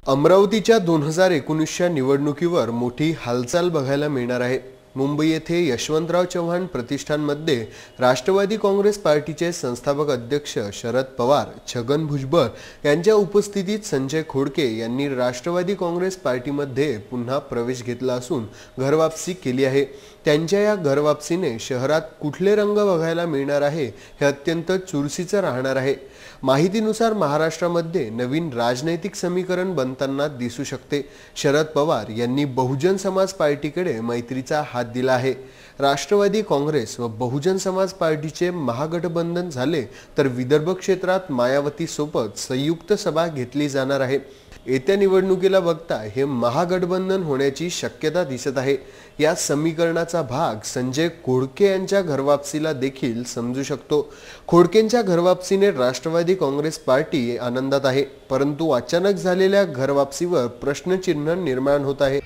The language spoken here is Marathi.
अमरावतीच्या 2019च्या निवडणुकीवर मोठी हालचाल बघायला मिळणार आहे। मुंबई येथे यशवंतराव चव्हाण प्रतिष्ठानमध्ये राष्ट्रवादी काँग्रेस पार्टीचे संस्थापक अध्यक्ष शरद पवार, छगन भुजबळ यांच्या उपस्थितीत संजय खोडके यांनी राष्ट्रवादी काँग्रेस पार्टीमध्ये पुन्हा प्रवेश घेतला असून घरवापसी केली आहे। त्यांच्या या घरवापसीने शहरात कुठले रंग बघायला मिळणार आहे हे अत्यंत चुरशीचे राहणार आहे। माहितीनुसार महाराष्ट्रामध्ये नवीन राजनैतिक समीकरण बनताना दिसू शकते। शरद पवार यांनी बहुजन समाज पार्टीकडे मैत्रीचा हात दिला आहे। राष्ट्रवादी काँग्रेस व बहुजन समाज पार्टीचे महागठबंधन झाले तर विदर्भ क्षेत्रात मायावती सोबत संयुक्त सभा घेतली जाणार आहे। येत्या निवडणुकीला बघता हे महागठबंधन होण्याची शक्यता दिसत आहे। या समीकरणाचा भाग संजय खोडके यांच्या घरवापसीला देखील समजू शकतो। खोडकेंच्या घरवापसीने राष्ट्रवादी काँग्रेस पार्टी आनंदात आहे, परंतु अचानक झालेल्या घरवापसीवर प्रश्नचिन्ह निर्माण होत आहे।